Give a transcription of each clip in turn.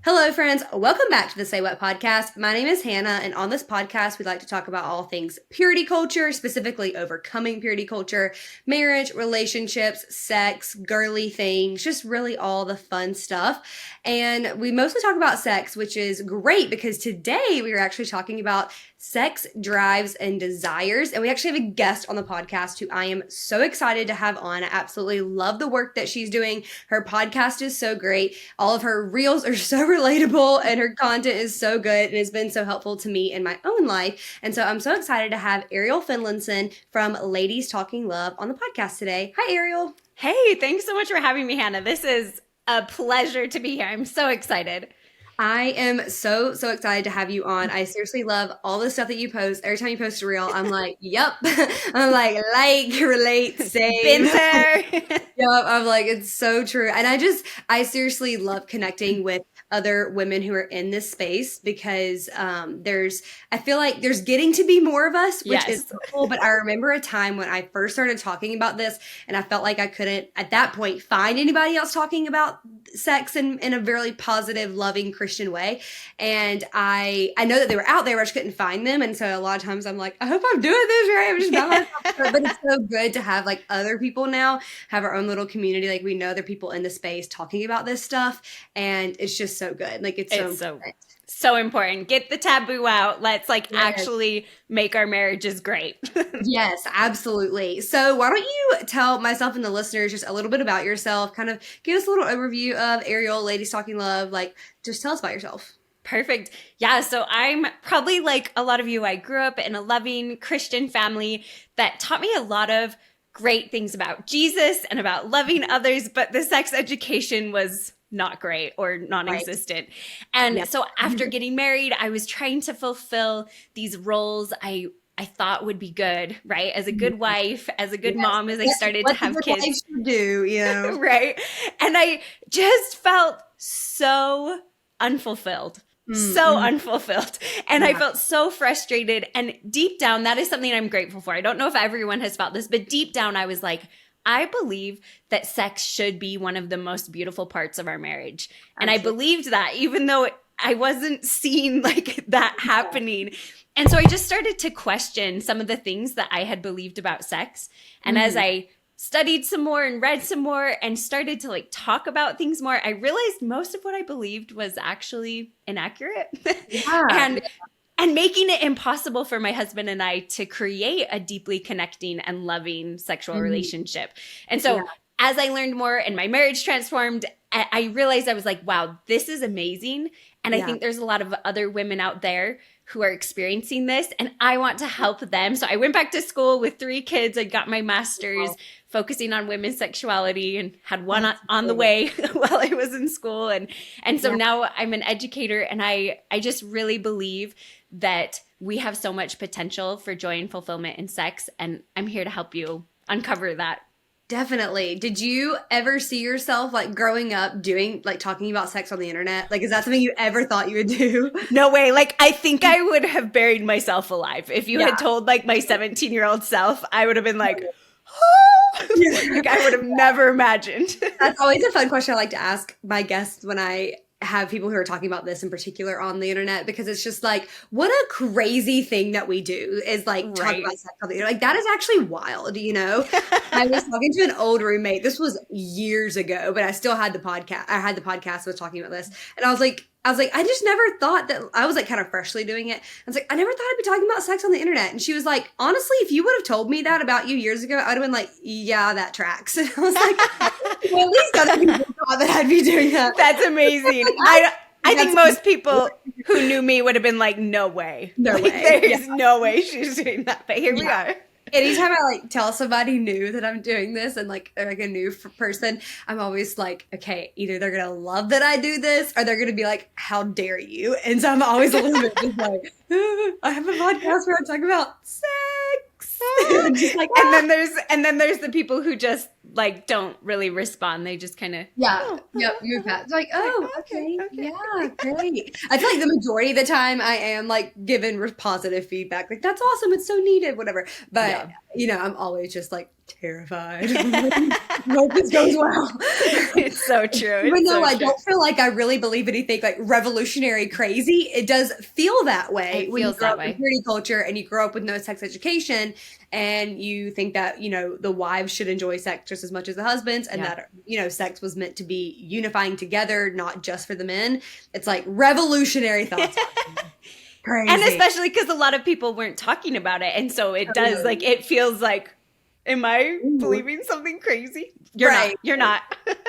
Hello, friends. Welcome back to the Say What podcast. My name is Hannah, and on this podcast, we like to talk about all things purity culture, specifically overcoming purity culture, marriage, relationships, sex, girly things, just really all the fun stuff. And we mostly talk about sex, which is great because today we are actually talking about sex, drives, and desires. And we actually have a guest on the podcast who I am so excited to have on. I absolutely love the work that she's doing. Her podcast is so great. All of her reels are so relatable and her content is so good and has been so helpful to me in my own life. And so I'm so excited to have Ariel Finlinson from Ladies Talking Love on the podcast today. Hi, Ariel. Hey, thanks so much for having me, Hannah. This is a pleasure to be here. I'm so excited. I am so excited to have you on. I seriously love all the stuff that you post. Every time you post a reel, I'm like, yep. I'm like, relate, save. Been there. Yep. I'm like, it's so true. And I seriously love connecting with other women who are in this space because I feel like there's getting to be more of us, which is so cool. But I remember a time when I first started talking about this and I felt like I couldn't at that point find anybody else talking about sex in a very positive, loving Christian way. And I know that they were out there, but I just couldn't find them. And so a lot of times I'm like, I hope I'm doing this right. I'm just by myself. But it's so good to have like other people now have our own little community. Like we know there are people in the space talking about this stuff. And it's just so good. Like it's so important. Get the taboo out. Let's actually make our marriages great. Yes, absolutely. So why don't you tell myself and the listeners just a little bit about yourself, kind of give us a little overview of Ariel, Ladies Talking Love, like just tell us about yourself. Perfect. Yeah, so I'm probably like a lot of you, I grew up in a loving Christian family that taught me a lot of great things about Jesus and about loving others, but the sex education was not great or non-existent. Right. And so after getting married, I was trying to fulfill these roles I thought would be good, right? As a good wife, as a good mom, as I started to have kids. What you do, you know? Right. And I just felt so unfulfilled. So unfulfilled. And I felt so frustrated. And deep down, that is something I'm grateful for. I don't know if everyone has felt this, but deep down, I was like, I believe that sex should be one of the most beautiful parts of our marriage. And I believed that even though I wasn't seeing like that happening. And so I just started to question some of the things that I had believed about sex. And as I studied some more and read some more and started to like talk about things more, I realized most of what I believed was actually inaccurate. And making it impossible for my husband and I to create a deeply connecting and loving sexual relationship. And so as I learned more and my marriage transformed, I realized I was like, wow, this is amazing. And I think there's a lot of other women out there who are experiencing this and I want to help them. So I went back to school with 3 kids. I got my master's focusing on women's sexuality and had one on the way while I was in school. And so now I'm an educator and I just really believe that we have so much potential for joy and fulfillment in sex. And I'm here to help you uncover that. Definitely. Did you ever see yourself like growing up doing like talking about sex on the internet? Like, is that something you ever thought you would do? No way. Like, I think I would have buried myself alive. If you had told like my 17-year-old self, I would have been like, like I would have never imagined. That's always a fun question I like to ask my guests when I have people who are talking about this in particular on the internet, because it's just like, what a crazy thing that we do is like talk about sex on the internet. Like that is actually wild, you know? I was talking to an old roommate. This was years ago, but I still had the podcast. I had the podcast was talking about this. And I was like, I just never thought that I was like kind of freshly doing it. I was like, I never thought I'd be talking about sex on the internet. And she was like, honestly, if you would have told me that about you years ago, I'd have been like, yeah, that tracks. And I was like, well, at least other people thought that I'd be doing that. That's amazing. I think most people who knew me would have been like, no way. No way. There's no way she's doing that. But here we are. Anytime I like tell somebody new that I'm doing this and like they're like a new person, I'm always like, okay, either they're going to love that I do this or they're going to be like, how dare you? And so I'm always a little bit just like, I have a podcast where I talk about sex. Just like, and then there's the people who just like don't really respond. They just kind of You're back. It's like, oh, okay, yeah, great. I feel like the majority of the time I am like given positive feedback, like that's awesome, it's so needed, whatever. But I'm always just like terrified. Hope this goes well. It's so true. Even though I don't feel like I really believe anything like revolutionary crazy, it does feel that way when you grow up in purity culture and you grow up with no sex education, and you think that the wives should enjoy sex just as much as the husbands, and that sex was meant to be unifying together, not just for the men. It's like revolutionary thoughts. Crazy. And especially because a lot of people weren't talking about it, and so it does like it feels like, am I believing something crazy? You're not. You're not.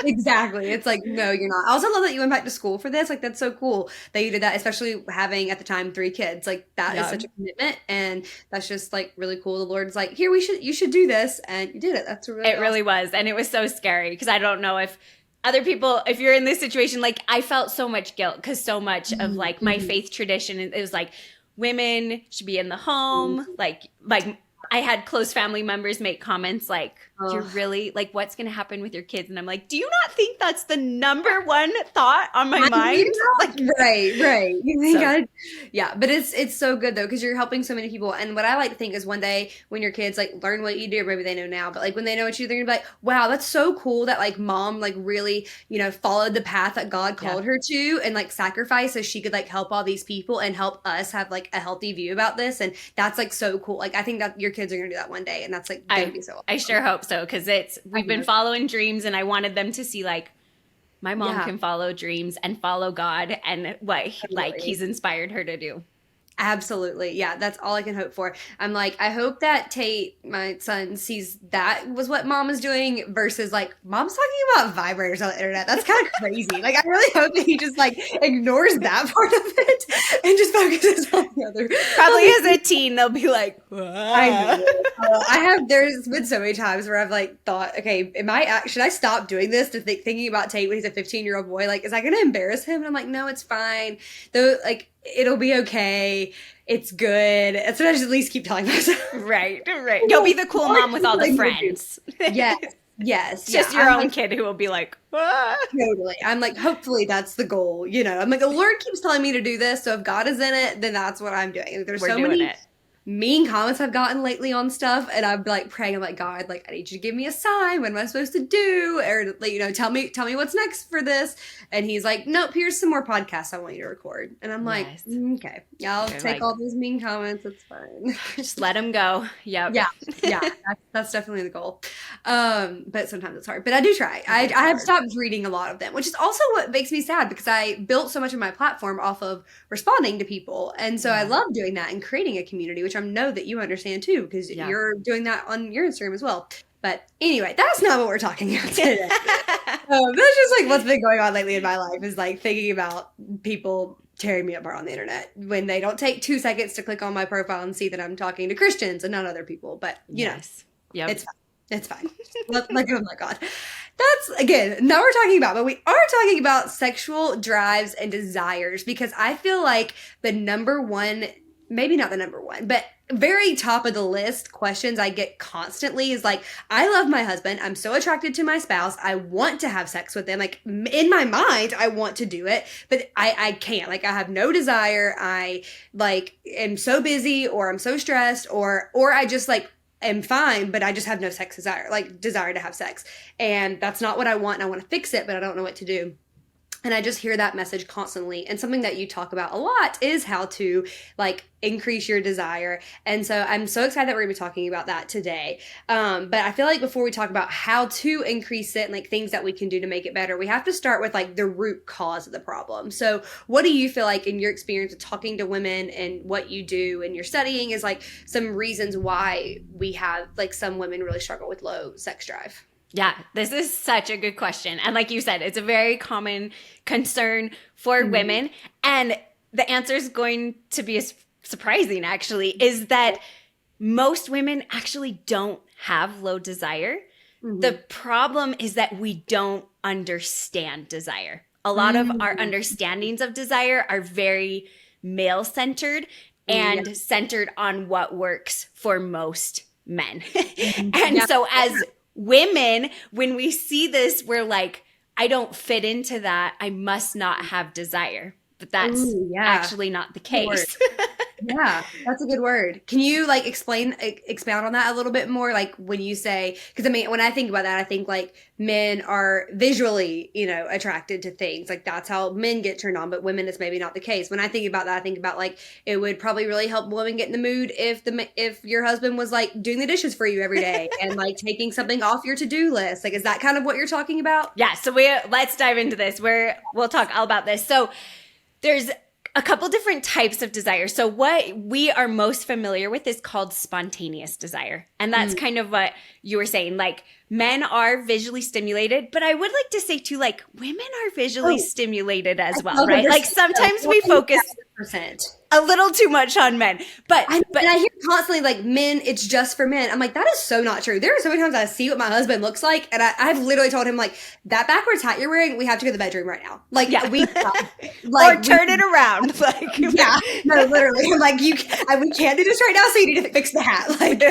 Exactly. It's like, no, you're not. I also love that you went back to school for this. Like, that's so cool that you did that, especially having at the time 3 kids. Like, that is such a commitment, and that's just like really cool. The Lord's like, here, you should do this, and you did it. That's really awesome. Really was, and it was so scary because I don't know if other people, if you're in this situation, like I felt so much guilt because so much of like my faith tradition, it was like women should be in the home, like. I had close family members make comments like, you're really, like, what's going to happen with your kids? And I'm like, do you not think that's the number one thought on my mind? Like, right. You think yeah, but it's so good, though, because you're helping so many people. And what I like to think is one day when your kids, like, learn what you do, or maybe they know now, but, like, when they know what you do, they're going to be like, wow, that's so cool that, like, mom, like, really, followed the path that God called her to and, like, sacrificed so she could, like, help all these people and help us have, like, a healthy view about this. And that's, like, so cool. Like, I think that your kids are going to do that one day, and that's like going to be so awesome. I sure hope so, because we've been following dreams, and I wanted them to see like my mom can follow dreams and follow God and what like he's inspired her to do. Absolutely. Yeah, that's all I can hope for. I'm like, I hope that Tate, my son, sees that was what mom was doing versus like, mom's talking about vibrators on the internet. That's kind of crazy. Like, I really hope that he just like ignores that part of it and just focuses on the other. Probably as a teen, they'll be like, I know. There's been so many times where I've like thought, okay, should I stop doing this to thinking about Tate when he's a 15-year-old boy? Like, is that going to embarrass him? And I'm like, no, it's fine. Though, like, it'll be okay. It's good. That's what I should at least keep telling myself. Right. You'll be the cool mom with all the friends. Yes. Just your own kid who will be like, Totally. I'm like, hopefully that's the goal. I'm like, the Lord keeps telling me to do this. So if God is in it, then that's what I'm doing. There's so many mean comments I've gotten lately on stuff, and I'm like praying. I'm like, God, like I need you to give me a sign. What am I supposed to do? Or like, tell me what's next for this. And he's like, nope, here's some more podcasts I want you to record. And I'm like, okay, yeah, I'll take all those mean comments. It's fine. Just let them go. Yep. Yeah. That's definitely the goal. But sometimes it's hard. But I do try. I have stopped reading a lot of them, which is also what makes me sad because I built so much of my platform off of responding to people, and so I love doing that and creating a community, which I know that you understand too, because you're doing that on your Instagram as well. But anyway, that's not what we're talking about today. That's just like what's been going on lately in my life is like thinking about people tearing me apart on the internet when they don't take 2 seconds to click on my profile and see that I'm talking to Christians and not other people. But it's fine. It's fine. Like, oh my God. That's, again, not what we're talking about, but we are talking about sexual drives and desires, because I feel like the number one, maybe not the number one, but very top of the list questions I get constantly is like, I love my husband. I'm so attracted to my spouse. I want to have sex with them. Like, in my mind, I want to do it, but I can't. Like, I have no desire. I like am so busy, or I'm so stressed, or I just like am fine, but I just have no sex desire, like desire to have sex. And that's not what I want. And I want to fix it, but I don't know what to do. And I just hear that message constantly. And something that you talk about a lot is how to like increase your desire. And so I'm so excited that we're gonna be talking about that today. But I feel like before we talk about how to increase it and like things that we can do to make it better, we have to start with like the root cause of the problem. So what do you feel like in your experience of talking to women and what you do and your studying is like some reasons why we have like some women really struggle with low sex drive? Yeah, this is such a good question. And like you said, it's a very common concern for women. And the answer is going to be surprising, actually, is that most women actually don't have low desire. The problem is that we don't understand desire. A lot of our understandings of desire are very male-centered and centered on what works for most men. And so as women, when we see this, we're like, I don't fit into that. I must not have desire. But that's actually not the case. Yeah, that's a good word. Can you like expound on that a little bit more? Like when you say, because I mean, when I think about that, I think like men are visually, attracted to things. Like that's how men get turned on, but women, it's maybe not the case. When I think about that, I think about like it would probably really help women get in the mood if your husband was like doing the dishes for you every day and like taking something off your to-do list. Like, is that kind of what you're talking about? Yeah. So let's dive into this. We'll talk all about this. So there's a couple different types of desire. So what we are most familiar with is called spontaneous desire. And that's kind of what you were saying. Like men are visually stimulated, but I would like to say too, like women are visually stimulated as well, right? Like sometimes we focus 100%. A little too much on men. But I hear constantly like men, it's just for men. I'm like, that is so not true. There are so many times I see what my husband looks like, and I've literally told him like, that backwards hat you're wearing, we have to go to the bedroom right now. Like or turn it around. Like yeah, no, literally. I'm like, we can't do this right now, so you need to fix the hat. Like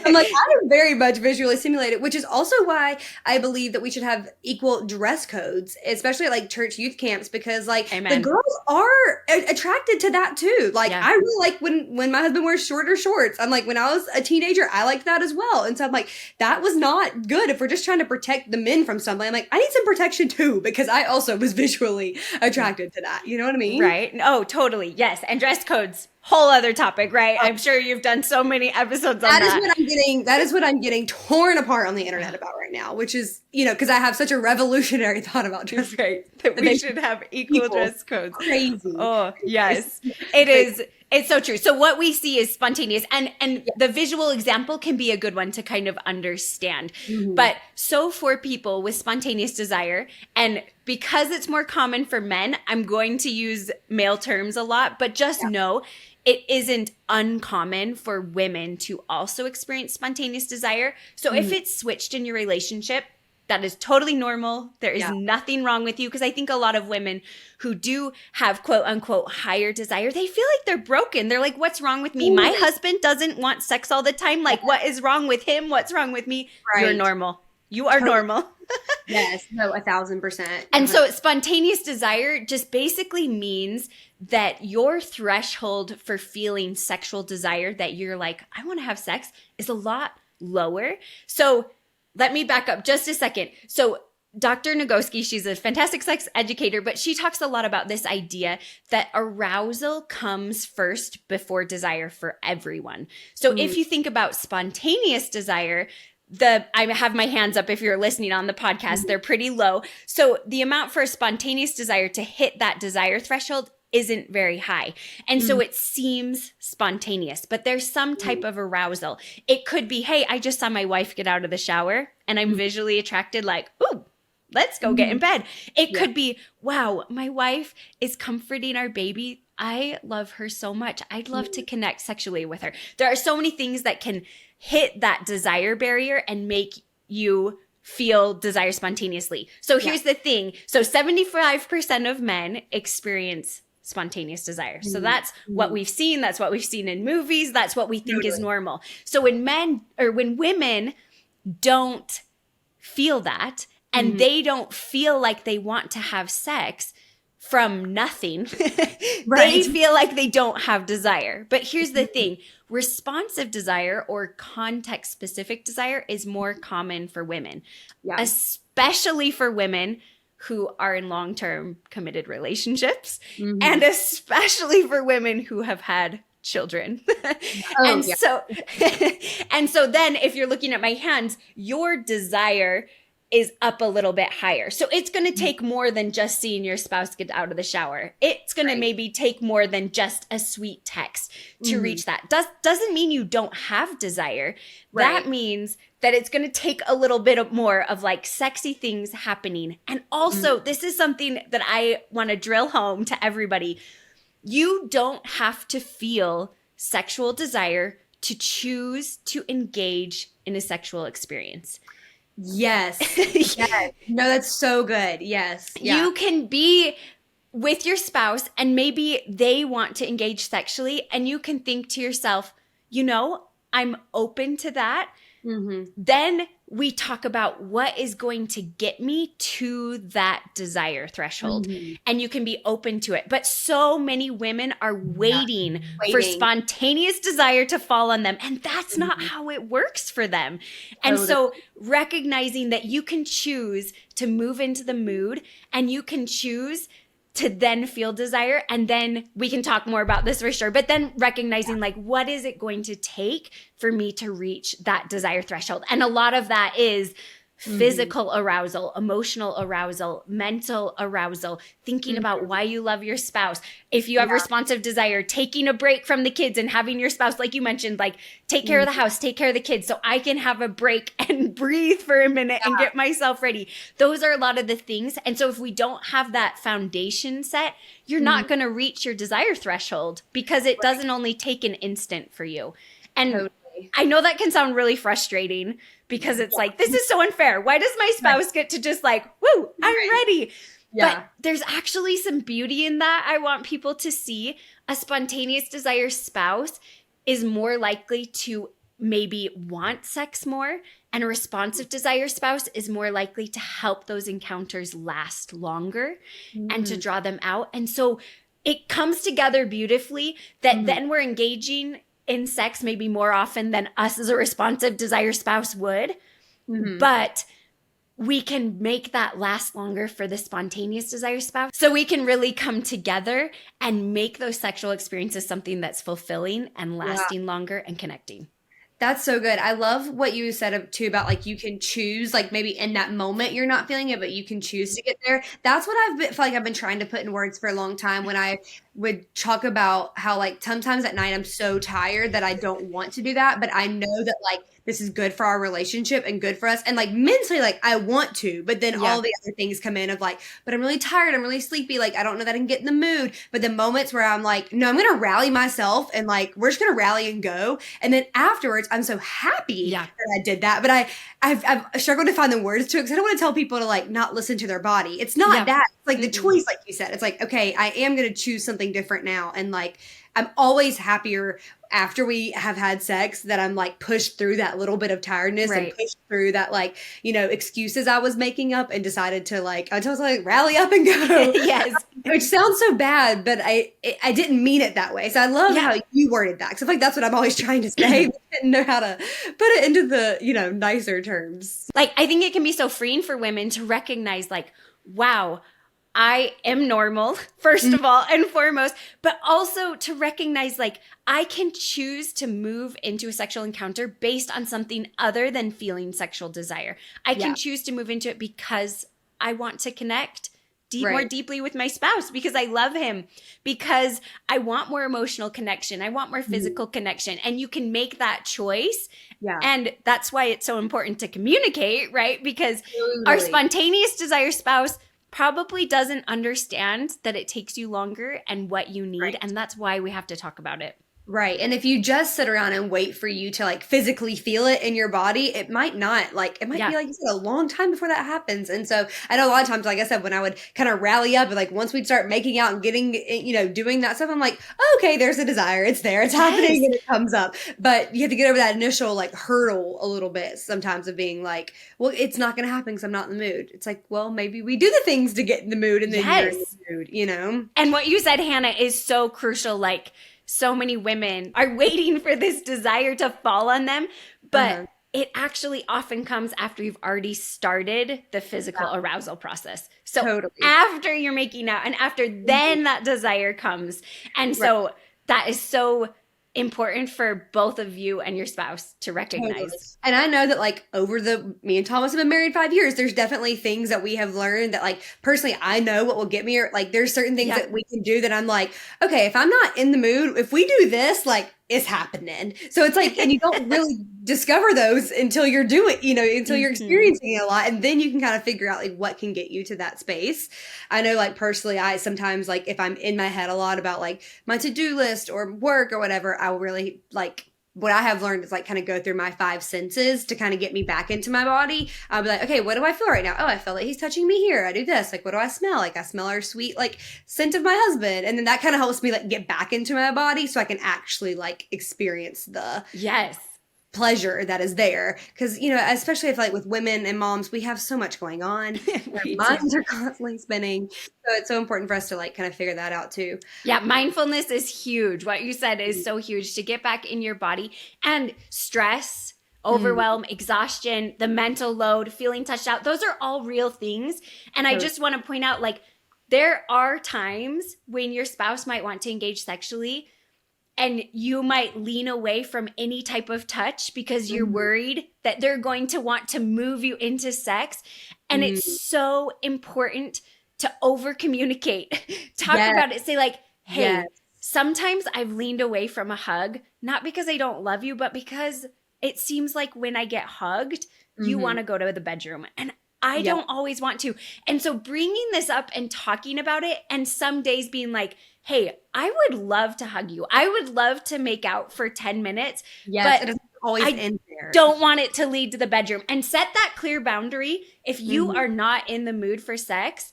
I'm like, I am very much visually stimulated, which is also why I believe that we should have equal dress codes, especially at like church youth camps, because like the girls are attracted to that too. Like I really like when my husband wears shorter shorts. I'm like, when I was a teenager, I liked that as well. And so I'm like, that was not good if we're just trying to protect the men from something. I'm like, I need some protection too, because I also was visually attracted to that. You know what I mean? Right. Oh, totally. Yes. And dress codes, whole other topic, right? I'm sure you've done so many episodes on that. That is what I'm getting torn apart on the internet about right now, which is, because I have such a revolutionary thought about dress codes. That we should have equal dress codes. Crazy. Oh, yes. It is. It's so true. So what we see is spontaneous, and the visual example can be a good one to kind of understand. But so for people with spontaneous desire, and because it's more common for men, I'm going to use male terms a lot, but just know it isn't uncommon for women to also experience spontaneous desire. So if it's switched in your relationship, that is totally normal. There is nothing wrong with you. Because I think a lot of women who do have quote unquote higher desire, they feel like they're broken. They're like, what's wrong with me? My husband doesn't want sex all the time. Like, what is wrong with him? What's wrong with me? Right. You're normal. You are normal. Yes, no, 1,000%. And so spontaneous desire just basically means that your threshold for feeling sexual desire, that you're like, I want to have sex, is a lot lower. So let me back up just a second. So Dr. Nagoski, she's a fantastic sex educator, but she talks a lot about this idea that arousal comes first before desire for everyone. So if you think about spontaneous desire, I have my hands up if you're listening on the podcast, they're pretty low. So the amount for a spontaneous desire to hit that desire threshold isn't very high. And so it seems spontaneous, but there's some type of arousal. It could be, hey, I just saw my wife get out of the shower and I'm visually attracted, like, ooh, let's go get in bed. It could be, wow, my wife is comforting our baby. I love her so much. I'd love to connect sexually with her. There are so many things that can hit that desire barrier and make you feel desire spontaneously. So here's the thing. So 75% of men experience spontaneous desire. So that's what we've seen. That's what we've seen in movies. That's what we think is normal. So when women don't feel that, and they don't feel like they want to have sex from nothing, they feel like they don't have desire. But here's the thing. Responsive desire or context-specific desire is more common for women, especially for women who are in long-term committed relationships, and especially for women who have had children. So then if you're looking at my hands, your desire is up a little bit higher. So it's going to take more than just seeing your spouse get out of the shower. It's going to maybe take more than just a sweet text to reach that. Doesn't mean you don't have desire. That means that it's going to take a little bit more of like sexy things happening. And also, this is something that I want to drill home to everybody. You don't have to feel sexual desire to choose to engage in a sexual experience. Yes. Yes. No, that's so good. Yes. Yeah. You can be with your spouse and maybe they want to engage sexually, and you can think to yourself, I'm open to that, Then we talk about what is going to get me to that desire threshold. And you can be open to it. But so many women are waiting for spontaneous desire to fall on them. And that's not how it works for them. And so recognizing that you can choose to move into the mood, and you can choose to then feel desire. And then we can talk more about this for sure. But then recognizing like, what is it going to take for me to reach that desire threshold? And a lot of that is physical arousal, emotional arousal, mental arousal, thinking about why you love your spouse. If you have responsive desire, taking a break from the kids and having your spouse, like you mentioned, like take care of the house, take care of the kids so I can have a break and breathe for a minute and get myself ready. Those are a lot of the things. And so if we don't have that foundation set, you're not going to reach your desire threshold, because it doesn't only take an instant for you. And I know that can sound really frustrating, because it's like, this is so unfair. Why does my spouse get to just like, woo, I'm ready? But there's actually some beauty in that. I want people to see a spontaneous desire spouse is more likely to maybe want sex more, and a responsive desire spouse is more likely to help those encounters last longer and to draw them out. And so it comes together beautifully that then we're engaging in sex maybe more often than us as a responsive desire spouse would. But we can make that last longer for the spontaneous desire spouse. So we can really come together and make those sexual experiences something that's fulfilling and lasting longer and connecting. That's so good. I love what you said too about like you can choose, like maybe in that moment you're not feeling it, but you can choose to get there. That's what feel like I've been trying to put in words for a long time, when I would talk about how like sometimes at night I'm so tired that I don't want to do that, but I know that like this is good for our relationship and good for us. And like mentally, like I want to, but then all the other things come in of like, but I'm really tired. I'm really sleepy. Like, I don't know that I can get in the mood. But the moments where I'm like, no, I'm going to rally myself and like, we're just going to rally and go. And then afterwards, I'm so happy that I did that. But I've struggled to find the words to it, because I don't want to tell people to like not listen to their body. It's not that. It's like the choice, like you said. It's like, okay, I am going to choose something different now. And like, I'm always happier after we have had sex that I'm like pushed through that little bit of tiredness and pushed through that like, you know, excuses I was making up, and decided to like, I was like, rally up and go. Which sounds so bad, but I didn't mean it that way. So I love how you worded that, because I feel like that's what I'm always trying to say. But I didn't know how to put it into the, you know, nicer terms. Like, I think it can be so freeing for women to recognize like, wow, I am normal, first of all and foremost, but also to recognize like I can choose to move into a sexual encounter based on something other than feeling sexual desire. I can choose to move into it because I want to connect more deeply with my spouse, because I love him, because I want more emotional connection. I want more physical connection. And you can make that choice. And that's why it's so important to communicate, right? Because our spontaneous desire spouse probably doesn't understand that it takes you longer and what you need. And that's why we have to talk about it. Right. And if you just sit around and wait for you to like physically feel it in your body, it might not. Like, it might be, like you said, a long time before that happens. And so I know a lot of times, like I said, when I would kind of rally up and like once we'd start making out and getting, you know, doing that stuff, I'm like, oh, okay, there's a desire. It's there. It's happening and it comes up. But you have to get over that initial like hurdle a little bit sometimes of being like, well, it's not going to happen because I'm not in the mood. It's like, well, maybe we do the things to get in the mood, and then you're in the mood, you know? And what you said, Hannah, is so crucial. Like, so many women are waiting for this desire to fall on them, but it actually often comes after you've already started the physical arousal process. So after you're making out, and after then that desire comes. And so that is so important for both of you and your spouse to recognize. And I know that like me and Thomas have been married 5 years. There's definitely things that we have learned that like personally I know what will get me, or like there's certain things that we can do that I'm like, okay, if I'm not in the mood, if we do this, like it's happening. So it's like, and you don't really discover those until you're doing, you know, until you're experiencing it a lot. And then you can kind of figure out like what can get you to that space. I know like personally, I sometimes like if I'm in my head a lot about like my to-do list or work or whatever, I will really like, what I have learned is like kind of go through my 5 senses to kind of get me back into my body. I'll be like, okay, what do I feel right now? Oh, I feel like he's touching me here. I do this. Like, what do I smell? Like, I smell our sweet, like, scent of my husband. And then that kind of helps me like get back into my body so I can actually like experience the pleasure that is there. Because, especially if like with women and moms, we have so much going on. Our minds are constantly spinning. So it's so important for us to like kind of figure that out too. Yeah, mindfulness is huge. What you said is so huge, to get back in your body. And stress, overwhelm, exhaustion, the mental load, feeling touched out, those are all real things. And I just want to point out, like, there are times when your spouse might want to engage sexually and you might lean away from any type of touch because you're worried that they're going to want to move you into sex. And it's so important to over communicate. Talk about it. Say like, hey, sometimes I've leaned away from a hug, not because I don't love you, but because it seems like when I get hugged, you want to go to the bedroom. And I don't always want to. And so bringing this up and talking about it, and some days being like, hey, I would love to hug you. I would love to make out for 10 minutes. Yes, but it doesn't always end there. Don't want it to lead to the bedroom. And set that clear boundary. If you are not in the mood for sex,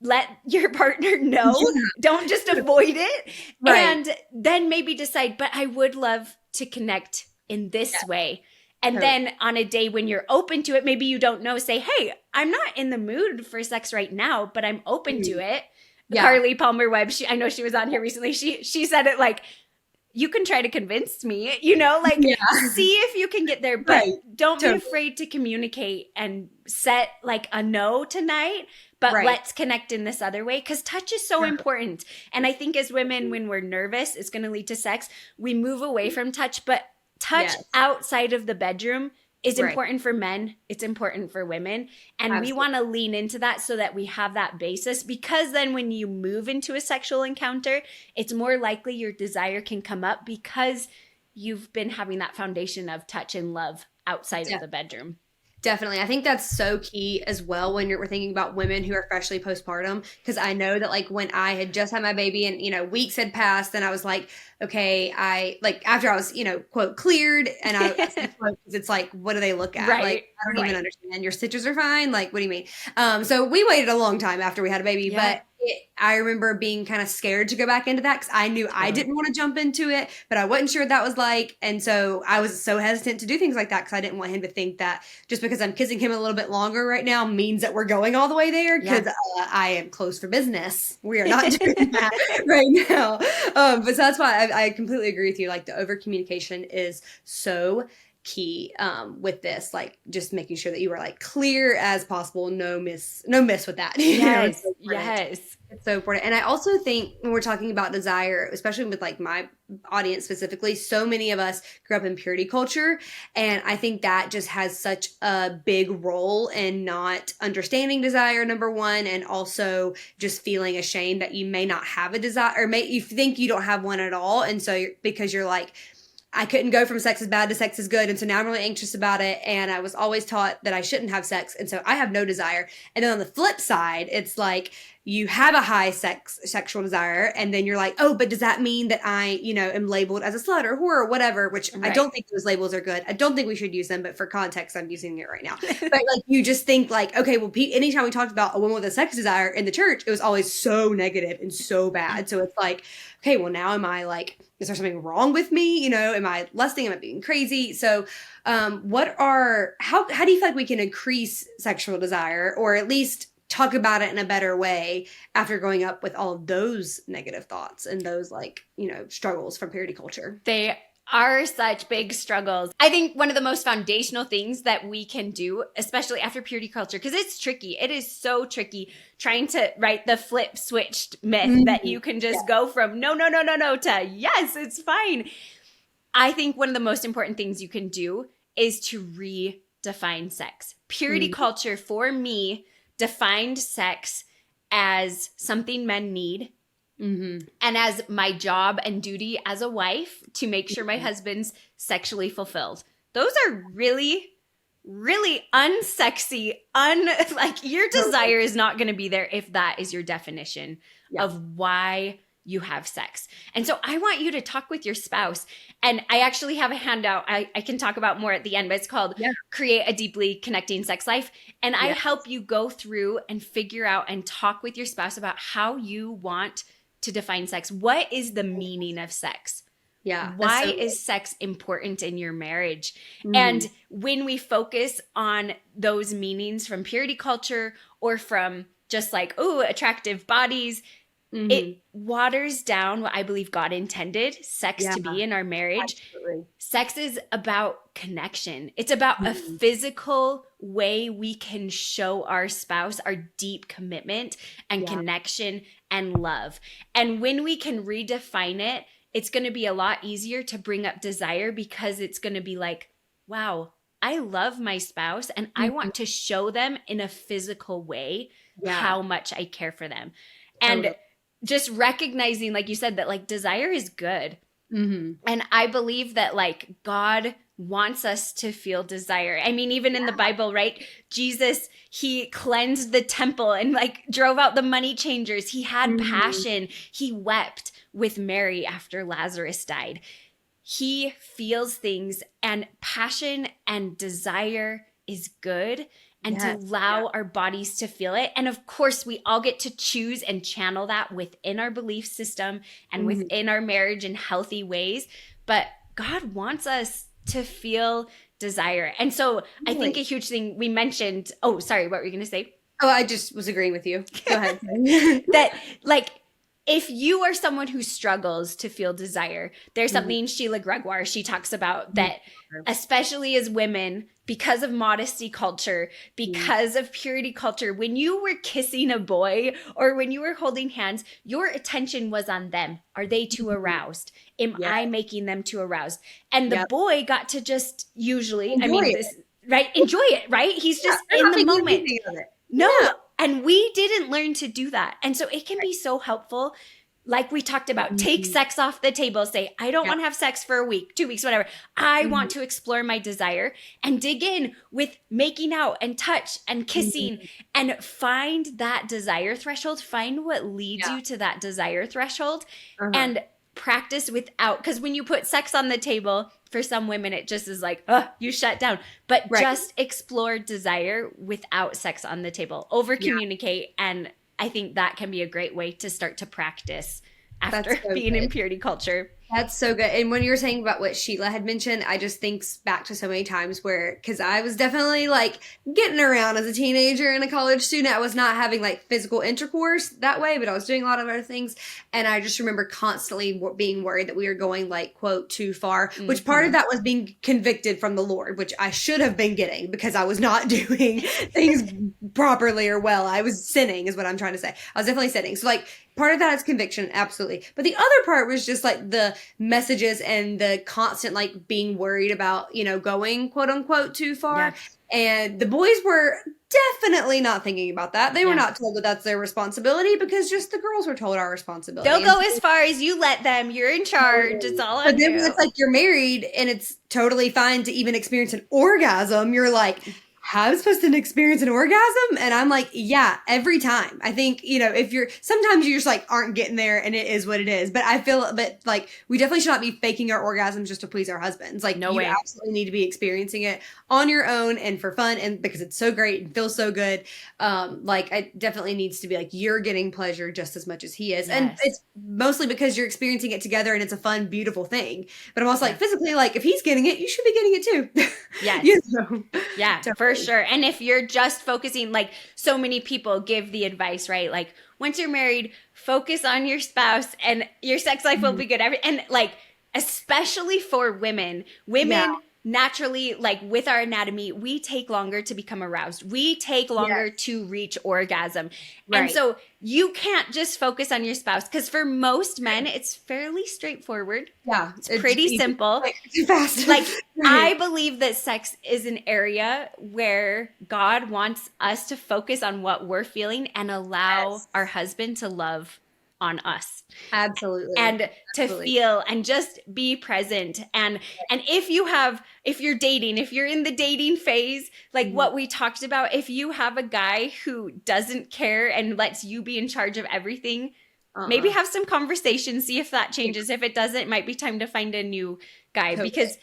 let your partner know. Don't just avoid it. And then maybe decide, but I would love to connect in this way. And then on a day when you're open to it, maybe you don't know, say, hey, I'm not in the mood for sex right now, but I'm open to it. Carly Palmer Webb, I know she was on here recently. She said it like, you can try to convince me, see if you can get there, but don't be afraid to communicate and set like a no tonight, but let's connect in this other way. Because touch is so important. And I think as women, when we're nervous, it's going to lead to sex. We move away from touch, but touch outside of the bedroom is important for men. It's important for women. And we want to lean into that so that we have that basis, because then when you move into a sexual encounter, it's more likely your desire can come up because you've been having that foundation of touch and love outside of the bedroom. Definitely. I think that's so key as well when we're thinking about women who are freshly postpartum, because I know that like when I had just had my baby and, weeks had passed, and I was like, okay, after I was, quote, cleared, and it's like, what do they look at? Like, I don't even understand. Your stitches are fine. Like, what do you mean? So we waited a long time after we had a baby, but I remember being kind of scared to go back into that because I knew I didn't want to jump into it, but I wasn't sure what that was like. And so I was so hesitant to do things like that because I didn't want him to think that just because I'm kissing him a little bit longer right now means that we're going all the way there, because I am closed for business. We are not doing that right now. But so that's why I completely agree with you. Like, the over communication is so key with this, like just making sure that you are like clear as possible, no miss with that. It's so important. And I also think when we're talking about desire, especially with like my audience specifically, so many of us grew up in purity culture, and I think that just has such a big role in not understanding desire, number one, and also just feeling ashamed that you may not have a desire, or you think you don't have one at all, and so because you're like, I couldn't go from sex is bad to sex is good. And so now I'm really anxious about it. And I was always taught that I shouldn't have sex. And so I have no desire. And then on the flip side, it's like you have a high sexual desire. And then you're like, oh, but does that mean that I, am labeled as a slut or whore or whatever, which I don't think those labels are good. I don't think we should use them. But for context, I'm using it right now. But like, you just think like, okay, well, anytime we talked about a woman with a sex desire in the church, it was always so negative and so bad. So it's like, okay, well, now am I like, is there something wrong with me? Am I lusting? Am I being crazy? So how do you feel like we can increase sexual desire, or at least talk about it in a better way after growing up with all of those negative thoughts and those like, struggles from purity culture? They are such big struggles. I think one of the most foundational things that we can do, especially after purity culture, because it's tricky. It is so tricky trying to the flip switched myth that you can just go from no to yes, it's fine. I think one of the most important things you can do is to redefine sex. Purity culture, for me, defined sex as something men need. And as my job and duty as a wife to make sure my husband's sexually fulfilled. Those are really, really unsexy, like your desire is not going to be there if that is your definition of why you have sex. And so I want you to talk with your spouse. And I actually have a handout I can talk about more at the end, but it's called Create a Deeply Connecting Sex Life. And I help you go through and figure out and talk with your spouse about how you want to define sex. What is the meaning of sex? Yeah. Why So is sex important in your marriage? mm-hmm. And when we focus on those meanings from purity culture or from just like, oh, attractive bodies, Mm-hmm. it waters down what I believe God intended sex to be in our marriage. Absolutely. Sex is about connection. It's about a physical way we can show our spouse our deep commitment and connection and love. And when we can redefine it, it's going to be a lot easier to bring up desire, because it's going to be like, wow, I love my spouse and I want to show them in a physical way how much I care for them. Totally. And just recognizing, like you said, that like desire is good. Mm-hmm. And I believe that like God wants us to feel desire. I mean, even in the Bible, right? Jesus, he cleansed the temple and like drove out the money changers. He had passion. He wept with Mary after Lazarus died. He feels things, and passion and desire is good. And to allow our bodies to feel it. And of course, we all get to choose and channel that within our belief system and within our marriage in healthy ways. But God wants us to feel desire. And so I think a huge thing we mentioned, oh, sorry, what were you going to say? Oh, I just was agreeing with you. Go ahead. That like, if you are someone who struggles to feel desire, there's something Sheila Gregoire, she talks about that, especially as women, because of modesty culture, because of purity culture, when you were kissing a boy or when you were holding hands, your attention was on them. Are they too aroused? Am I making them too aroused? And the boy got to just usually, enjoy it, right? He's just in the moment. No. And we didn't learn to do that. And so it can be so helpful. Like we talked about, take sex off the table. Say, I don't want to have sex for a week, 2 weeks, whatever. I want to explore my desire and dig in with making out and touch and kissing and find that desire threshold. Find what leads you to that desire threshold and practice without, because when you put sex on the table, for some women, it just is like, you shut down. But just explore desire without sex on the table. Over communicate. And I think that can be a great way to start to practice after being in purity culture. That's so good. And when you were saying about what Sheila had mentioned, I just think back to so many times where, because I was definitely like getting around as a teenager and a college student. I was not having like physical intercourse that way, but I was doing a lot of other things. And I just remember constantly being worried that we were going like, quote, too far, which part of that was being convicted from the Lord, which I should have been getting because I was not doing things properly or well. I was sinning is what I'm trying to say. I was definitely sinning. So like, part of that is conviction, absolutely. But the other part was just like the messages and the constant like being worried about, you know, going quote unquote too far. And the boys were definitely not thinking about that. They were not told that that's their responsibility, because just the girls were told our responsibility. They'll go as far as you let them. You're in charge. It's all on you. But then when it's like you're married and it's totally fine to even experience an orgasm, you're like, how am I supposed to experience an orgasm? And I'm like, yeah, every time. I think, you know, sometimes you just like aren't getting there and it is what it is. But I feel that like we definitely should not be faking our orgasms just to please our husbands. Like you absolutely need to be experiencing it on your own and for fun, and because it's so great and feels so good. Like it definitely needs to be like you're getting pleasure just as much as he is. And it's mostly because you're experiencing it together and it's a fun, beautiful thing. But I'm also like physically, like if he's getting it, you should be getting it too. Yes. You know? Yeah, for sure. And if you're just focusing, like so many people give the advice, right? Like once you're married, focus on your spouse and your sex life will be good. And like, especially for women naturally, like with our anatomy, we take longer to become aroused. We take longer to reach orgasm. Right. And so you can't just focus on your spouse, because for most men, it's fairly straightforward. Yeah. It's pretty simple. Too fast. Like, I believe that sex is an area where God wants us to focus on what we're feeling and allow our husband to love on us. Absolutely. And to feel and just be present. And if you're dating, if you're in the dating phase, like what we talked about, if you have a guy who doesn't care and lets you be in charge of everything, maybe have some conversations, see if that changes. If it doesn't, it might be time to find a new guy, because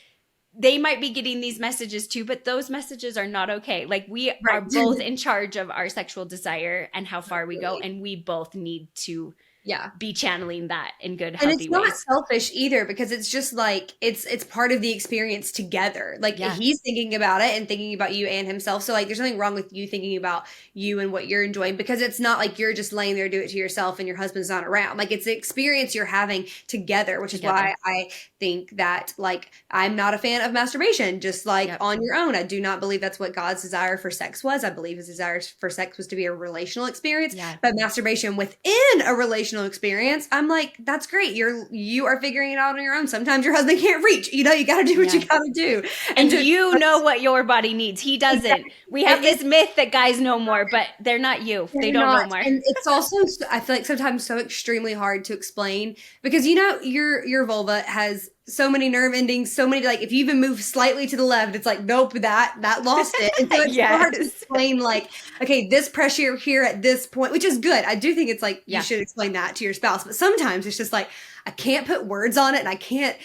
they might be getting these messages too, but those messages are not okay. Like we are both in charge of our sexual desire and how far we go, and we both need to Yeah. be channeling that in good, And healthy it's not ways. selfish either, because it's just like it's part of the experience together. Like Yeah. he's thinking about it and thinking about you and himself. So like there's nothing wrong with you thinking about you and what you're enjoying, because it's not like you're just laying there do it to yourself and your husband's not around. Like it's the experience you're having together, which is why I think that like I'm not a fan of masturbation, just like on your own. I do not believe that's what God's desire for sex was. I believe his desire for sex was to be a relational experience. Yeah. But masturbation within a relational experience, I'm like, that's great. You are figuring it out on your own. Sometimes your husband can't reach. You know, you got to do what you got to do. And you know what your body needs. He doesn't. Exactly. We have this myth that guys know more, but they're not you. They don't know more. And it's also, I feel like sometimes so extremely hard to explain, because you know your vulva has so many nerve endings, so many, like if you even move slightly to the left, it's like, nope, that lost it. And so it's so hard to explain, like, okay, this pressure here at this point, which is good. I do think it's like you should explain that to your spouse, but sometimes it's just like, I can't put words on it and I can't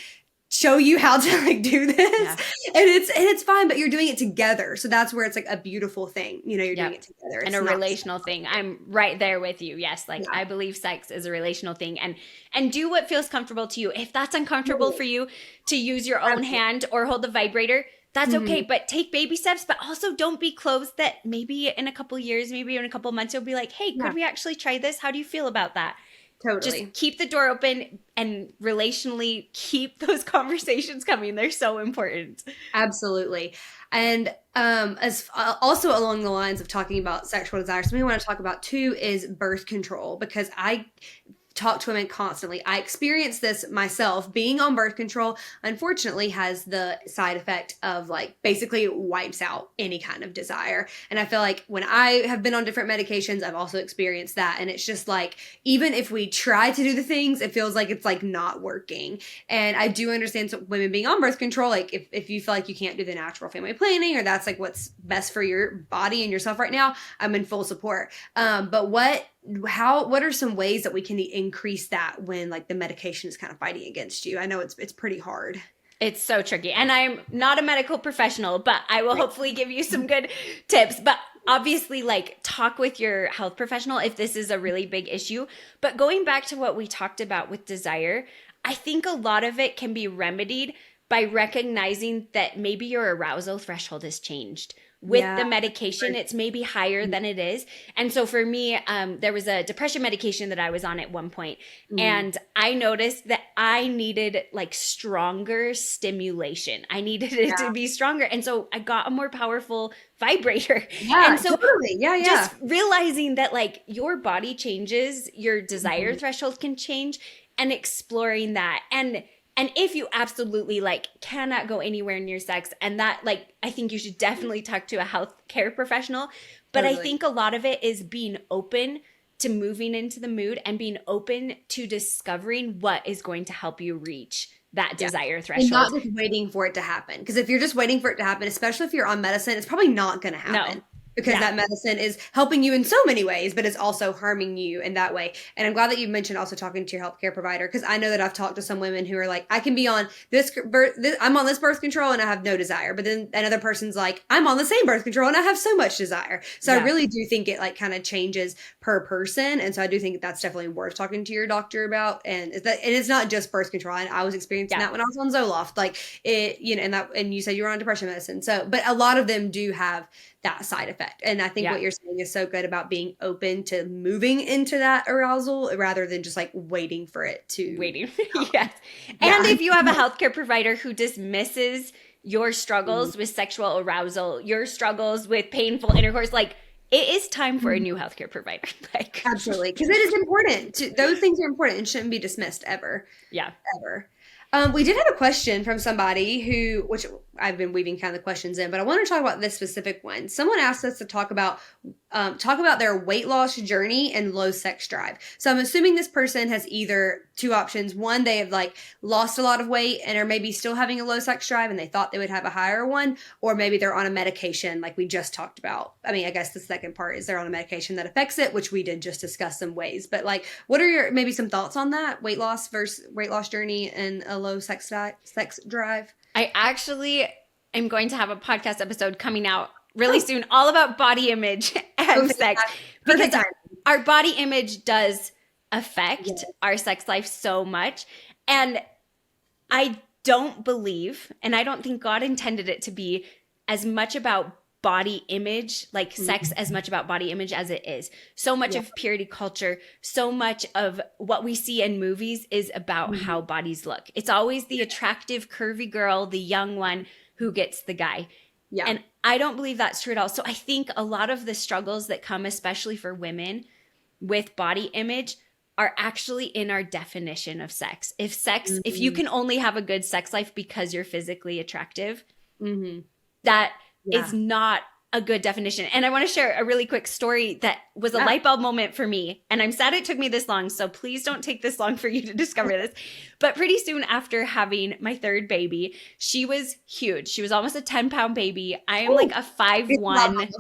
show you how to like do this. And it's fine, but you're doing it together. So that's where it's like a beautiful thing. You know, you're doing it together. It's and a relational thing. I'm right there with you. Yes. Like I believe sex is a relational thing, and do what feels comfortable to you. If that's uncomfortable for you to use your own hand or hold the vibrator, that's okay. But take baby steps, but also don't be closed that maybe in a couple years, maybe in a couple months, you'll be like, hey, could we actually try this? How do you feel about that? Totally. Just keep the door open and relationally keep those conversations coming. They're so important. Absolutely. And as also along the lines of talking about sexual desire, something I want to talk about too is birth control, because I talk to women constantly. I experience this myself. Being on birth control, unfortunately, has the side effect of like basically wipes out any kind of desire. And I feel like when I have been on different medications, I've also experienced that. And it's just like, even if we try to do the things, it feels like it's like not working. And I do understand women being on birth control, like if you feel like you can't do the natural family planning, or that's like what's best for your body and yourself right now, I'm in full support. But what are some ways that we can increase that when like the medication is kind of fighting against you? I know it's pretty hard. It's so tricky. And I'm not a medical professional, but I will hopefully give you some good tips. But obviously, like, talk with your health professional if this is a really big issue. But going back to what we talked about with desire, I think a lot of it can be remedied by recognizing that maybe your arousal threshold has changed. With the medication, it's maybe higher than it is. And so for me, there was a depression medication that I was on at one point, and I noticed that I needed like stronger stimulation. I needed it to be stronger. And so I got a more powerful vibrator. And so just realizing that like your body changes, your desire threshold can change, and exploring that. And if you absolutely like cannot go anywhere near sex, and that like, I think you should definitely talk to a healthcare professional. But I think a lot of it is being open to moving into the mood and being open to discovering what is going to help you reach that desire threshold. And not just waiting for it to happen. Because if you're just waiting for it to happen, especially if you're on medicine, it's probably not going to happen. No. Because that medicine is helping you in so many ways, but it's also harming you in that way. And I'm glad that you mentioned also talking to your healthcare provider, because I know that I've talked to some women who are like, I can be on I'm on this birth control and I have no desire. But then another person's like, I'm on the same birth control and I have so much desire. So I really do think it like kind of changes per person. And so I do think that's definitely worth talking to your doctor about. And it's not just birth control. And I was experiencing that when I was on Zoloft, like it, you know, and you said you were on depression medicine. So, but a lot of them do have that side effect. And I think what you're saying is so good about being open to moving into that arousal rather than just like waiting for it to yes. And if you have a healthcare provider who dismisses your struggles with sexual arousal, your struggles with painful intercourse, like it is time for a new healthcare provider. Like absolutely. Because it is important. Those things are important and shouldn't be dismissed ever. Yeah. Ever. We did have a question from somebody which I've been weaving kind of the questions in, but I want to talk about this specific one. Someone asked us to talk about their weight loss journey and low sex drive. So I'm assuming this person has either two options. One, they have like lost a lot of weight and are maybe still having a low sex drive and they thought they would have a higher one, or maybe they're on a medication like we just talked about. I mean, I guess the second part is they're on a medication that affects it, which we did just discuss some ways. But like, what are your maybe some thoughts on that weight loss versus weight loss journey and a low sex drive? I actually am going to have a podcast episode coming out really soon all about body image and sex, because our body image does affect our sex life so much. And I don't believe, and I don't think God intended it to be as much about body image, like sex as much about body image as it is. So much of purity culture, so much of what we see in movies is about how bodies look. It's always the attractive, curvy girl, the young one who gets the guy. Yeah. And I don't believe that's true at all. So I think a lot of the struggles that come, especially for women with body image, are actually in our definition of sex. If you can only have a good sex life because you're physically attractive, that is not a good definition. And I want to share a really quick story that was a light bulb moment for me. And I'm sad it took me this long, so please don't take this long for you to discover this. But pretty soon after having my third baby, she was huge. She was almost a 10-pound baby. I am like a 5'1".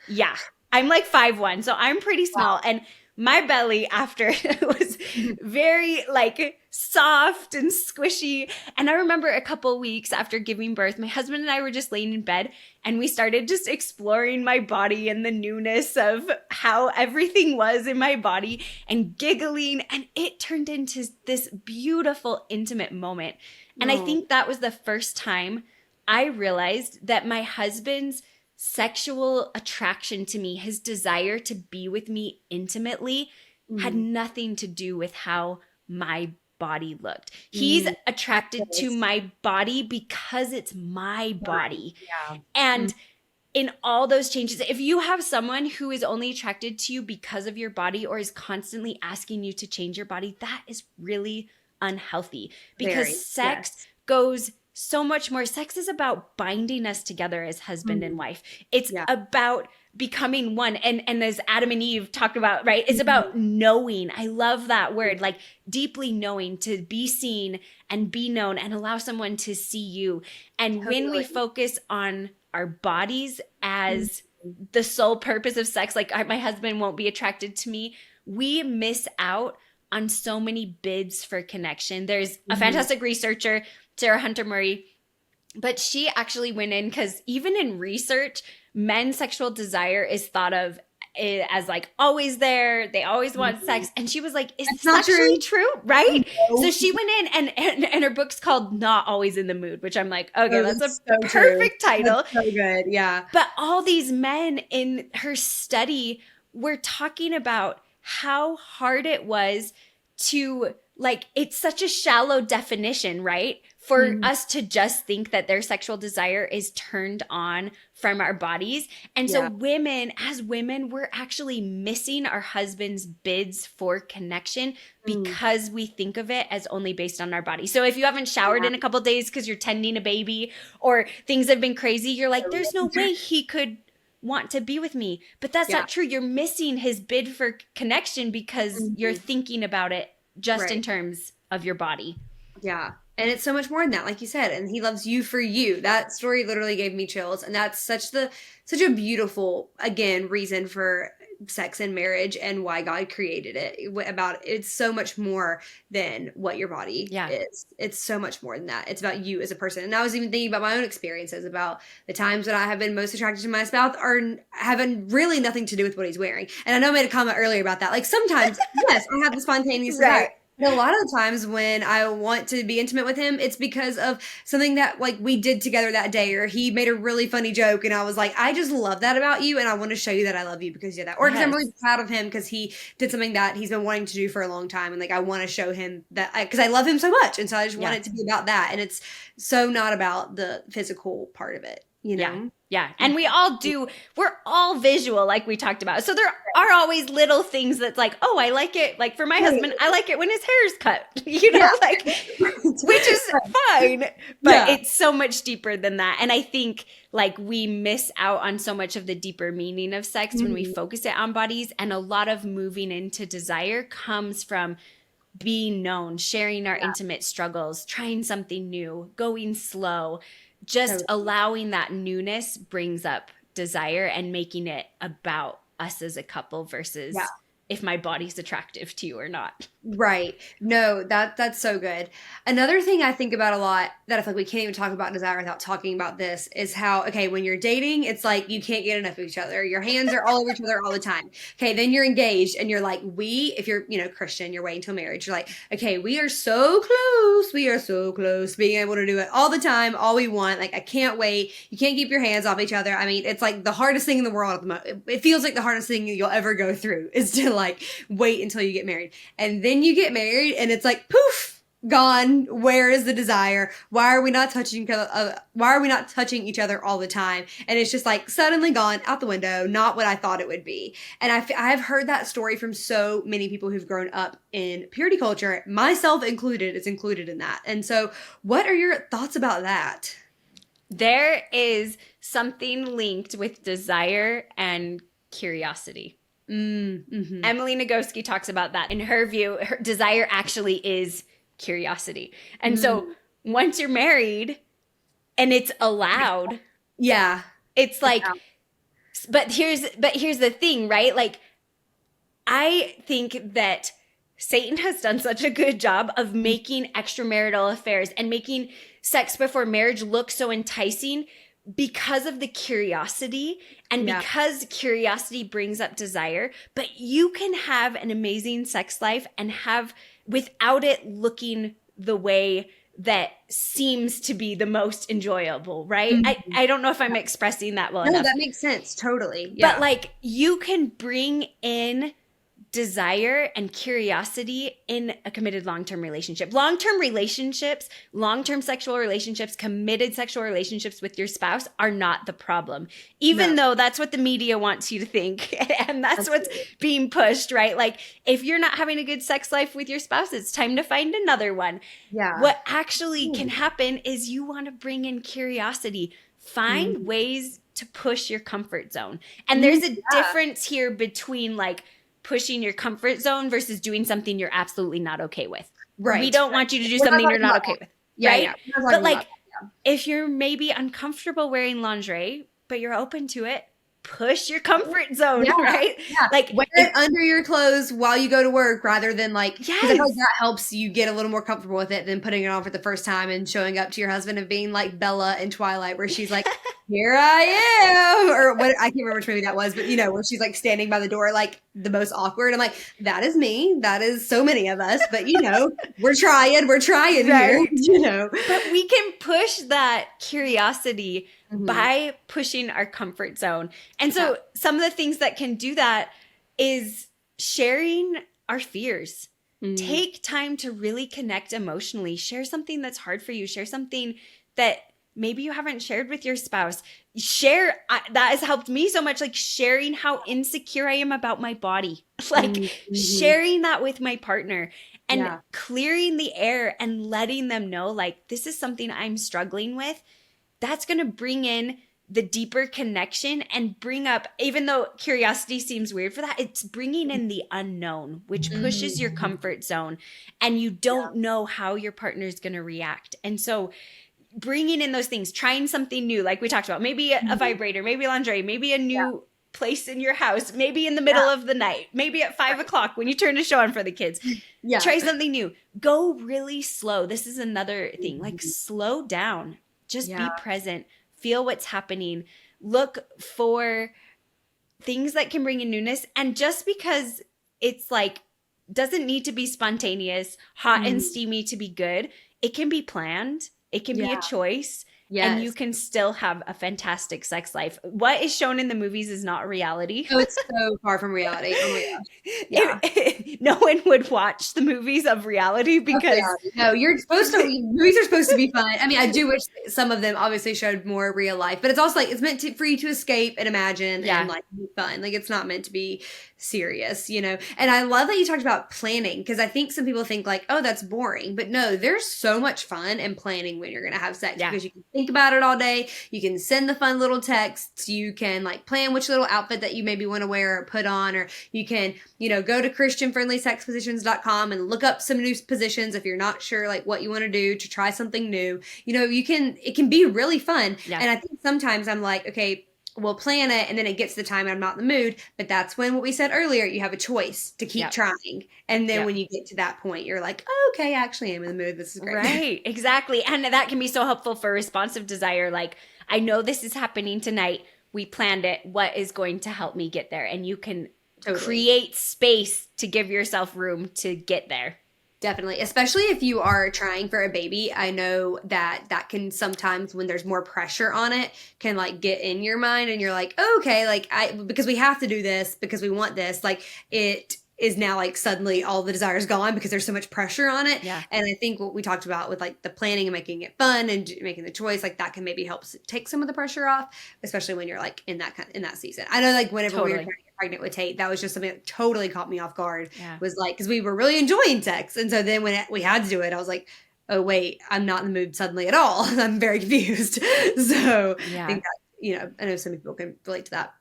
Yeah, I'm like 5'1", so I'm pretty small. And my belly after was very like soft and squishy. And I remember a couple weeks after giving birth, my husband and I were just laying in bed and we started just exploring my body and the newness of how everything was in my body and giggling. And it turned into this beautiful, intimate moment. And I think that was the first time I realized that my husband's sexual attraction to me, his desire to be with me intimately, had nothing to do with how my body looked. He's attracted to my body because it's my body. Yeah. And in all those changes, if you have someone who is only attracted to you because of your body or is constantly asking you to change your body, that is really unhealthy because sex goes so much more. Sex is about binding us together as husband and wife. It's about becoming one. And as Adam and Eve talked about, right? It's about knowing. I love that word, like deeply knowing, to be seen and be known and allow someone to see you. And when we focus on our bodies as the sole purpose of sex, like my husband won't be attracted to me, we miss out on so many bids for connection. There's a fantastic researcher, Sarah Hunter Murray, but she actually went in because even in research, men's sexual desire is thought of as like always there. They always want sex. And she was like, is this actually true? Right? No. So she went in and her book's called Not Always in the Mood, which I'm like, okay, that's a so perfect title. That's so good. Yeah. But all these men in her study were talking about how hard it was to, like, it's such a shallow definition, right? For us to just think that their sexual desire is turned on from our bodies. And so as women, we're actually missing our husband's bids for connection because we think of it as only based on our body. So if you haven't showered in a couple days because you're tending a baby or things have been crazy, you're like, there's no way he could want to be with me. But that's not true. You're missing his bid for connection because you're thinking about it just in terms of your body. Yeah. And it's so much more than that, like you said. And he loves you for you. That story literally gave me chills. And that's such a beautiful, again, reason for sex and marriage and why God created it. It's so much more than what your body is. It's so much more than that. It's about you as a person. And I was even thinking about my own experiences, about the times that I have been most attracted to my spouse are having really nothing to do with what he's wearing. And I know I made a comment earlier about that. Like sometimes, yes, I have the spontaneous desire. But a lot of the times when I want to be intimate with him, it's because of something that like we did together that day, or he made a really funny joke and I was like, I just love that about you and I want to show you that I love you because you did that. Or because I'm really proud of him because he did something that he's been wanting to do for a long time and like I want to show him that because I love him so much. And so I just want it to be about that. And it's so not about the physical part of it, you know? Yeah. And we're all visual, like we talked about. So there are always little things that's like, oh, I like it. Like for my husband, I like it when his hair's cut, like, which is fine. But it's so much deeper than that. And I think like we miss out on so much of the deeper meaning of sex when we focus it on bodies. And a lot of moving into desire comes from being known, sharing our intimate struggles, trying something new, going slow. Just allowing that newness brings up desire and making it about us as a couple versus if my body's attractive to you or not. Right. No, that's so good. Another thing I think about a lot that I feel like we can't even talk about desire without talking about this is how, okay, when you're dating, it's like you can't get enough of each other. Your hands are all over each other all the time. Okay, then you're engaged and you're like, if you're, Christian, you're waiting till marriage. You're like, okay, we are so close. We are so close. Being able to do it all the time, all we want. Like, I can't wait. You can't keep your hands off each other. I mean, it's like the hardest thing in the world at the moment. It feels like the hardest thing you'll ever go through is to like wait until you get married. And then you get married and it's like poof, gone. Where is the desire? Why are we not touching each other all the time? And it's just like suddenly gone out the window, not what I thought it would be. And I've heard that story from so many people who've grown up in purity culture, myself included, is included in that. And so what are your thoughts about that? There is something linked with desire and curiosity. Mm-hmm. Emily Nagoski talks about that. In her view, her desire actually is curiosity. And so once you're married and it's allowed, yeah, it's like, but here's the thing, right? Like, I think that Satan has done such a good job of making extramarital affairs and making sex before marriage look so enticing because of the curiosity and because curiosity brings up desire. But you can have an amazing sex life and have without it looking the way that seems to be the most enjoyable, right? Mm-hmm. I don't know if I'm expressing that well enough. No, that makes sense. Totally. Yeah. But like, you can bring in desire and curiosity in a committed long-term relationship. Long-term relationships, long-term sexual relationships, committed sexual relationships with your spouse are not the problem. Even though that's what the media wants you to think. And that's what's being pushed, right? Like, if you're not having a good sex life with your spouse, it's time to find another one. Yeah. What actually can happen is you want to bring in curiosity. Find ways to push your comfort zone. And there's a difference here between like pushing your comfort zone versus doing something you're absolutely not okay with. Right. We don't want you to do something you're not okay with. Yeah, right? Yeah. But like, if you're maybe uncomfortable wearing lingerie, but you're open to it, push your comfort zone, right? Yeah. Like, wear it under your clothes while you go to work rather than like, because I feel like that helps you get a little more comfortable with it than putting it on for the first time and showing up to your husband and being like Bella in Twilight where she's like, here I am, or what, I can't remember which movie that was, but where she's like standing by the door, like the most awkward. I'm like, that is me. That is so many of us, but we're trying right. Here, But we can push that curiosity by pushing our comfort zone. And so some of the things that can do that is sharing our fears. Take time to really connect emotionally. Share something that's hard for you. Share something that maybe you haven't shared with your spouse. That has helped me so much, like sharing how insecure I am about my body. Like sharing that with my partner and clearing the air and letting them know, like, this is something I'm struggling with. That's going to bring in the deeper connection and bring up, even though curiosity seems weird for that, it's bringing in the unknown, which pushes your comfort zone and you don't know how your partner is going to react. And so bringing in those things, trying something new, like we talked about, maybe a vibrator, maybe lingerie, maybe a new place in your house, maybe in the middle of the night, maybe at 5 o'clock when you turn a show on for the kids. Try something new. Go really slow. This is another thing, like slow down. Just be present. Feel what's happening. Look for things that can bring in newness. And just because it's like, doesn't need to be spontaneous, hot and steamy to be good. It can be planned. It can be a choice. Yes. And you can still have a fantastic sex life. What is shown in the movies is not reality. Oh, it's so far from reality. Oh my gosh. Yeah. No one would watch the movies of reality because... No, movies are supposed to be fun. I mean, I do wish some of them obviously showed more real life, but it's also like, it's meant for you to escape and imagine and like be fun. Like, it's not meant to be serious, And I love that you talked about planning, because I think some people think like, oh, that's boring. But no, there's so much fun in planning when you're going to have sex because you can think about it all day. You can send the fun little texts. You can like plan which little outfit that you maybe want to wear or put on, or you can, go to christianfriendlysexpositions.com and look up some new positions if you're not sure like what you want to do to try something new. It can be really fun. Yeah. And I think sometimes I'm like, okay, we'll plan it, and then it gets to the time I'm not in the mood. But that's when, what we said earlier, you have a choice to keep trying. And then when you get to that point, you're like, oh, okay, I actually am in the mood. This is great. Right, exactly. And that can be so helpful for responsive desire. Like, I know this is happening tonight. We planned it. What is going to help me get there? And you can create space to give yourself room to get there. Definitely. Especially if you are trying for a baby. I know that can sometimes, when there's more pressure on it, can like get in your mind, and you're like, oh, okay, like because we have to do this because we want this, like it is now like suddenly all the desire is gone because there's so much pressure on it. Yeah. And I think what we talked about with like the planning and making it fun and making the choice, like that can maybe help take some of the pressure off, especially when you're like in that season. I know, like whenever we were trying to get pregnant with Tate, that was just something that totally caught me off guard. Was like, because we were really enjoying sex, and so then when we had to do it, I was like, oh wait, I'm not in the mood suddenly at all. I'm very confused. So I think that, I know some people can relate to that.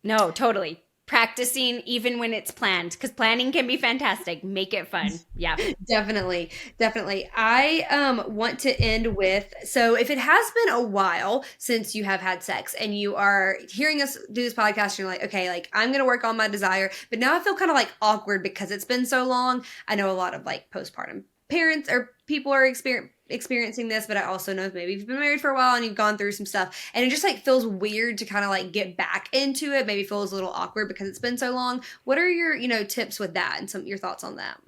No, totally. Practicing even when it's planned, because planning can be fantastic. Make it fun. Yeah. Definitely. I want to end with, so if it has been a while since you have had sex and you are hearing us do this podcast, and you're like, okay, like I'm going to work on my desire, but now I feel kind of like awkward because it's been so long. I know a lot of like postpartum parents or people are experiencing this, but I also know maybe you've been married for a while and you've gone through some stuff, and it just like feels weird to kind of like get back into it. Maybe feels a little awkward because it's been so long. What are your, tips with that and your thoughts on that?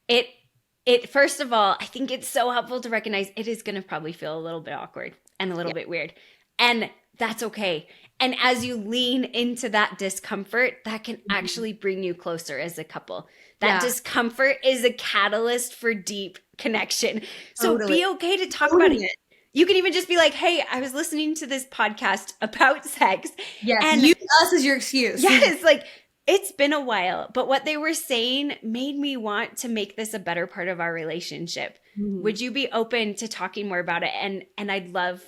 It first of all, I think it's so helpful to recognize it is going to probably feel a little bit awkward and a little bit weird, and that's okay. And as you lean into that discomfort, that can actually bring you closer as a couple. That discomfort is a catalyst for deep connection. So be okay to talk about it. You can even just be like, hey, I was listening to this podcast about sex. Yes, and use us as your excuse. Yes, like it's been a while, but what they were saying made me want to make this a better part of our relationship. Would you be open to talking more about it? And I'd love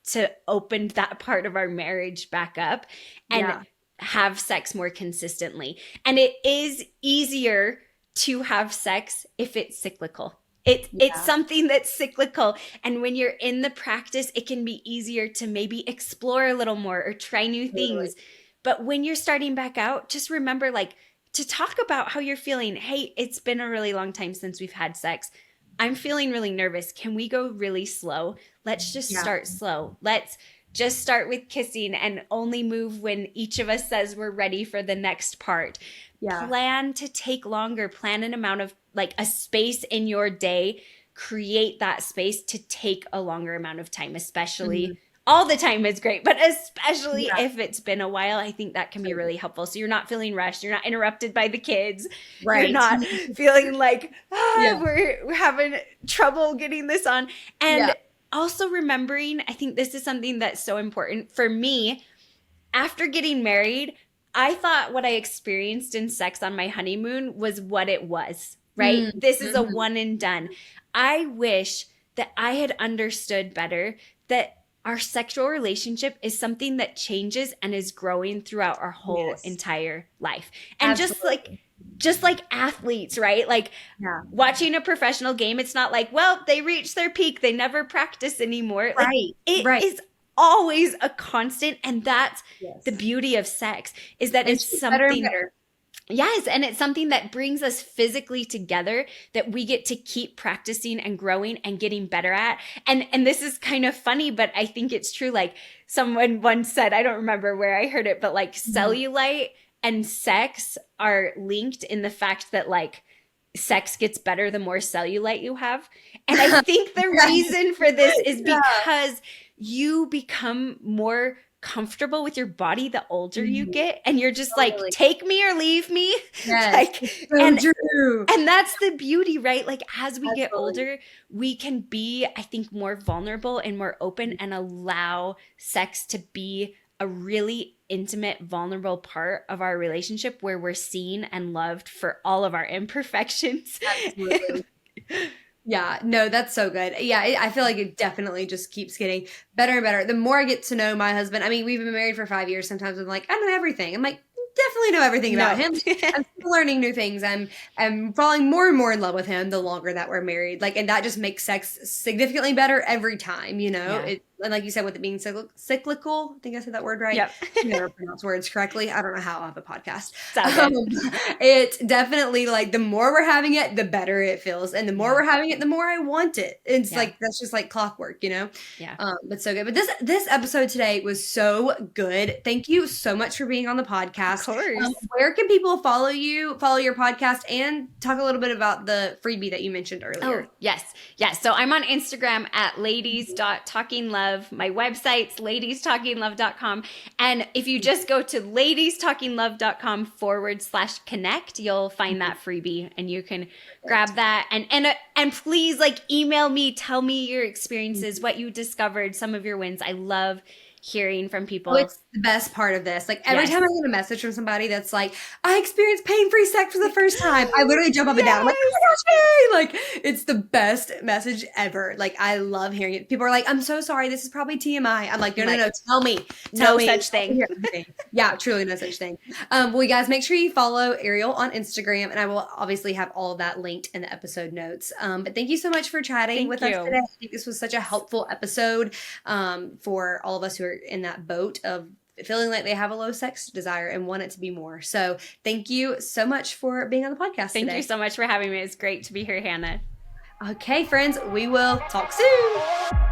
to open that part of our marriage back up and have sex more consistently. And it is easier to have sex if it's cyclical. It's something that's cyclical. And when you're in the practice, it can be easier to maybe explore a little more or try new things. But when you're starting back out, just remember like to talk about how you're feeling. Hey, it's been a really long time since we've had sex. I'm feeling really nervous. Can we go really slow? Let's just start slow. Let's just start with kissing and only move when each of us says we're ready for the next part. Plan to take longer. Plan an amount of like a space in your day. Create that space to take a longer amount of time, especially all the time is great, but especially if it's been a while, I think that can be really helpful. So you're not feeling rushed. You're not interrupted by the kids. You're not feeling like, we're having trouble getting this on. And also remembering, I think this is something that's so important for me. After getting married, I thought what I experienced in sex on my honeymoon was what it was, right? This is a one and done. I wish that I had understood better that our sexual relationship is something that changes and is growing throughout our whole entire life. And just like athletes, right? Like watching a professional game, it's not like, well, they reached their peak, they never practice anymore. Like, it is always a constant, and that's the beauty of sex, is that it's something better and better. Yes, and it's something that brings us physically together that we get to keep practicing and growing and getting better at. And this is kind of funny, but I think it's true. Like someone once said, I don't remember where I heard it, but like cellulite and sex are linked in the fact that like sex gets better the more cellulite you have. And I think the reason for this is because you become more comfortable with your body the older you get, and you're just like, take me or leave me. Like, and that's the beauty, right? Like as we get older, we can be, I think, more vulnerable and more open and allow sex to be a really intimate, vulnerable part of our relationship where we're seen and loved for all of our imperfections. Absolutely. Yeah, no, that's so good. Yeah, I feel like it definitely just keeps getting better and better. The more I get to know my husband, I mean, we've been married for 5 years. Sometimes I'm like, I know everything. I'm like, definitely know everything about him. I'm still learning new things. I'm falling more and more in love with him the longer that we're married. Like, and that just makes sex significantly better every time, you know? And like you said, with it being cyclical, I think I said that word right. Yep. I never pronounce words correctly. I don't know how I have a podcast. Sounds It's definitely like the more we're having it, the better it feels. And the more we're having it, the more I want it. It's like, that's just like clockwork, you know? Yeah. But so good. But this episode today was so good. Thank you so much for being on the podcast. Of course. Where can people follow you, follow your podcast, and talk a little bit about the freebie that you mentioned earlier? Oh, yes. So I'm on Instagram at ladies.talkinglove. My website's ladiestalkinglove.com. And if you just go to ladiestalkinglove.com/connect, you'll find that freebie and you can grab that. And please like email me, tell me your experiences, what you discovered, some of your wins. I love hearing from people. Oh, it's the best part of this. Like every time I get a message from somebody that's like, I experienced pain-free sex for the first time, I literally jump up and down. I'm like, oh my gosh, yay! Like it's the best message ever. Like I love hearing it. People are like, I'm so sorry, this is probably TMI. I'm like, no, tell me. No such thing. Yeah, truly no such thing. Well, you guys make sure you follow Ariel on Instagram, and I will obviously have all of that linked in the episode notes. But thank you so much for chatting with us today. I think this was such a helpful episode for all of us who are in that boat of feeling like they have a low sex desire and want it to be more. So thank you so much for being on the podcast today. Thank you so much for having me. It's great to be here, Hannah. Okay, friends, we will talk soon.